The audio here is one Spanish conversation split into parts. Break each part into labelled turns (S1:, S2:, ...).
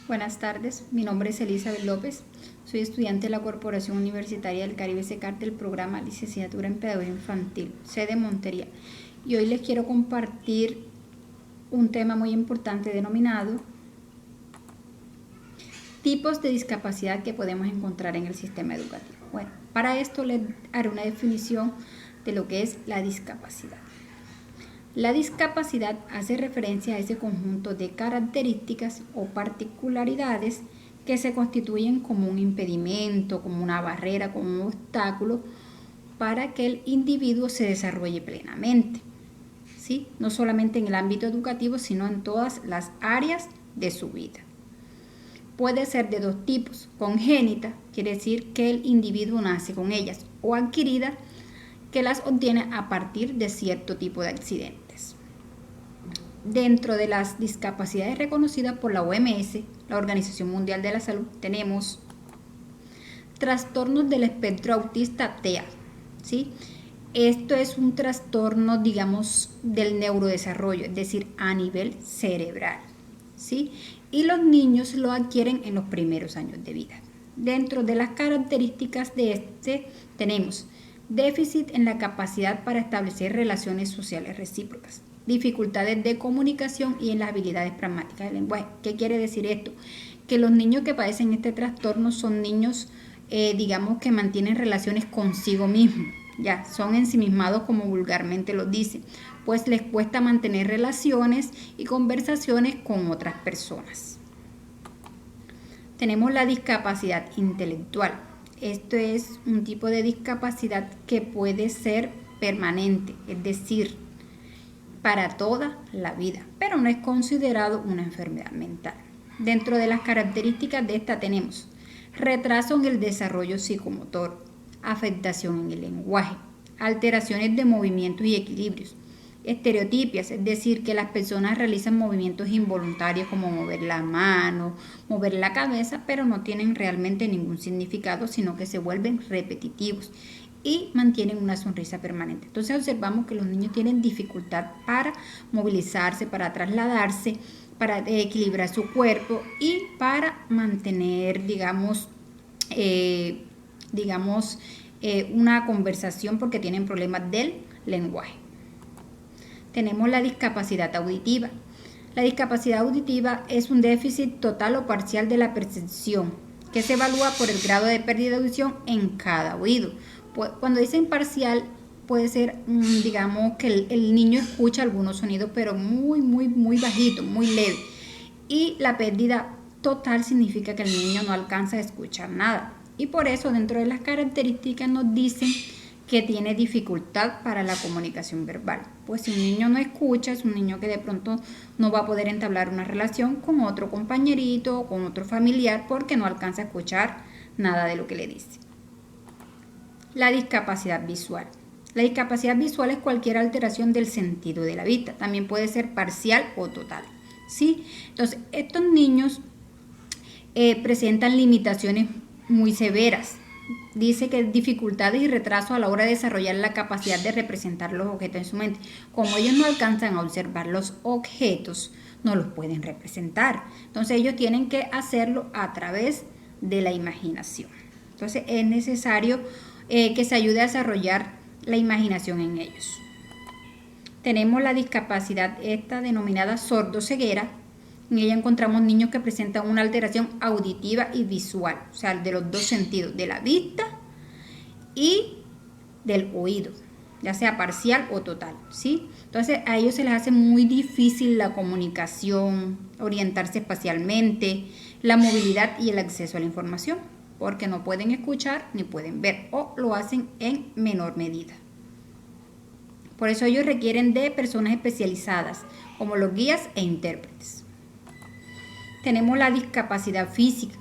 S1: Buenas tardes, mi nombre es Elizabeth López, soy estudiante de la Corporación Universitaria del Caribe SECAR del programa Licenciatura en Pedagogía Infantil, sede Montería, y hoy les quiero compartir un tema muy importante denominado tipos de discapacidad que podemos encontrar en el sistema educativo. Bueno, para esto les haré una definición de lo que es la discapacidad. La discapacidad hace referencia a ese conjunto de características o particularidades que se constituyen como un impedimento, como una barrera, como un obstáculo para que el individuo se desarrolle plenamente, ¿sí? No solamente en el ámbito educativo, sino en todas las áreas de su vida. Puede ser de dos tipos: congénita, quiere decir que el individuo nace con ellas, o adquirida, que las obtiene a partir de cierto tipo de accidentes. Dentro de las discapacidades reconocidas por la OMS, la Organización Mundial de la Salud, tenemos trastornos del espectro autista TEA, ¿sí? Esto es un trastorno, digamos, del neurodesarrollo, es decir, a nivel cerebral, ¿sí? Y los niños lo adquieren en los primeros años de vida. Dentro de las características de este tenemos déficit en la capacidad para establecer relaciones sociales recíprocas, dificultades de comunicación y en las habilidades pragmáticas del lenguaje. ¿Qué quiere decir esto? Que los niños que padecen este trastorno son niños, digamos, que mantienen relaciones consigo mismos, ya, son ensimismados como vulgarmente lo dicen, pues les cuesta mantener relaciones y conversaciones con otras personas. Tenemos la discapacidad intelectual. Esto es un tipo de discapacidad que puede ser permanente, es decir, para toda la vida, pero no es considerado una enfermedad mental. Dentro de las características de esta tenemos retraso en el desarrollo psicomotor, afectación en el lenguaje, alteraciones de movimientos y equilibrios, estereotipias, es decir, que las personas realizan movimientos involuntarios como mover la mano, mover la cabeza, pero no tienen realmente ningún significado, sino que se vuelven repetitivos y mantienen una sonrisa permanente. Entonces observamos que los niños tienen dificultad para movilizarse, para trasladarse, para equilibrar su cuerpo y para mantener, digamos, una conversación, porque tienen problemas del lenguaje. Tenemos la discapacidad auditiva. La discapacidad auditiva es un déficit total o parcial de la percepción que se evalúa por el grado de pérdida de audición en cada oído. Cuando dicen parcial, puede ser, digamos, que el niño escucha algunos sonidos, pero muy bajito, muy leve. Y la pérdida total significa que el niño no alcanza a escuchar nada. Y por eso, dentro de las características, nos dicen que tiene dificultad para la comunicación verbal. Pues si un niño no escucha, es un niño que de pronto no va a poder entablar una relación con otro compañerito o con otro familiar porque no alcanza a escuchar nada de lo que le dice. La discapacidad visual. La discapacidad visual es cualquier alteración del sentido de la vista. También puede ser parcial o total, ¿sí? Entonces, estos niños presentan limitaciones muy severas. Dice que dificultades y retraso a la hora de desarrollar la capacidad de representar los objetos en su mente. Como ellos no alcanzan a observar los objetos, no los pueden representar. Entonces ellos tienen que hacerlo a través de la imaginación. Entonces es necesario que se ayude a desarrollar la imaginación en ellos. Tenemos la discapacidad esta denominada sordoceguera. En ella encontramos niños que presentan una alteración auditiva y visual, o sea, de los dos sentidos, de la vista y del oído, ya sea parcial o total, ¿sí? Entonces a ellos se les hace muy difícil la comunicación, orientarse espacialmente, la movilidad y el acceso a la información, porque no pueden escuchar ni pueden ver, o lo hacen en menor medida. Por eso ellos requieren de personas especializadas, como los guías e intérpretes. Tenemos la discapacidad física,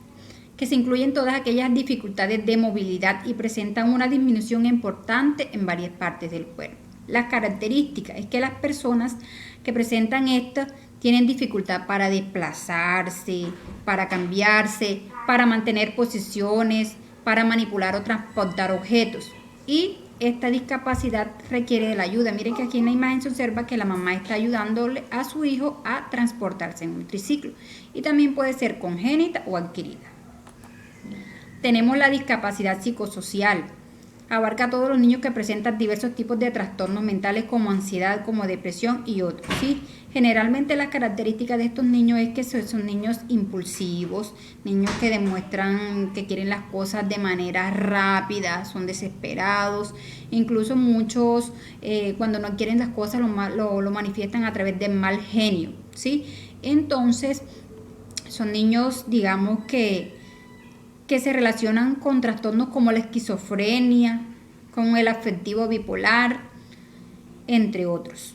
S1: que se incluyen todas aquellas dificultades de movilidad y presentan una disminución importante en varias partes del cuerpo. Las características es que las personas que presentan esto tienen dificultad para desplazarse, para cambiarse, para mantener posiciones, para manipular o transportar objetos, y esta discapacidad requiere de la ayuda. Miren que aquí en la imagen se observa que la mamá está ayudándole a su hijo a transportarse en un triciclo. Y también puede ser congénita o adquirida. Tenemos la discapacidad psicosocial. Abarca a todos los niños que presentan diversos tipos de trastornos mentales como ansiedad, como depresión y otros. ¿Sí? Generalmente las características de estos niños es que son niños impulsivos, niños que demuestran que quieren las cosas de manera rápida, son desesperados, incluso muchos cuando no quieren las cosas lo manifiestan a través del mal genio. ¿Sí? Entonces son niños, digamos, que se relacionan con trastornos como la esquizofrenia, con el afectivo bipolar, entre otros.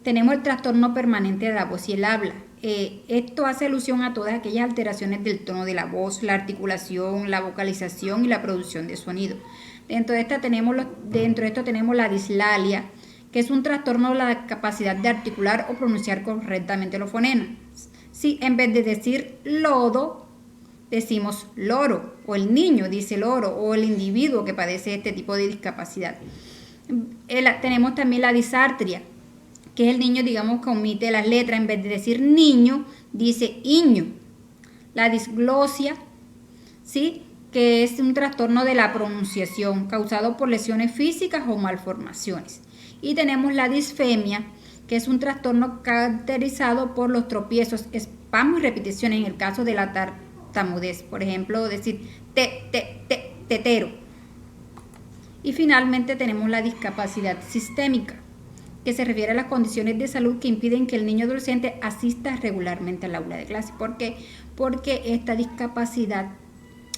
S1: Tenemos el trastorno permanente de la voz y el habla. Esto hace alusión a todas aquellas alteraciones del tono de la voz, la articulación, la vocalización y la producción de sonido. Dentro de esto tenemos la dislalia, que es un trastorno de la capacidad de articular o pronunciar correctamente los fonemas. Sí, en vez de decir lodo, decimos loro, o el niño dice loro, o el individuo que padece este tipo de discapacidad. Tenemos también la disartria, que es el niño, digamos, que omite las letras, en vez de decir niño, dice iño. La disglosia, ¿sí?, que es un trastorno de la pronunciación causado por lesiones físicas o malformaciones. Y tenemos la disfemia, que es un trastorno caracterizado por los tropiezos, espasmos y repeticiones en el caso de la tartamudez, por ejemplo, decir tetero. Y finalmente tenemos la discapacidad sistémica, que se refiere a las condiciones de salud que impiden que el niño adolescente asista regularmente al aula de clase. ¿Por qué? Porque esta discapacidad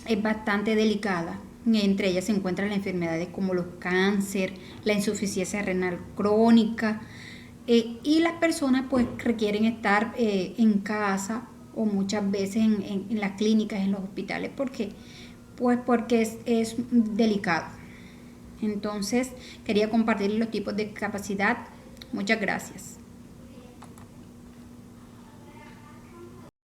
S1: es bastante delicada. Entre ellas se encuentran las enfermedades como los cáncer, la insuficiencia renal crónica, y las personas pues requieren estar en casa o muchas veces en las clínicas, en los hospitales, porque es delicado. Entonces quería compartir los tipos de discapacidad. Muchas gracias.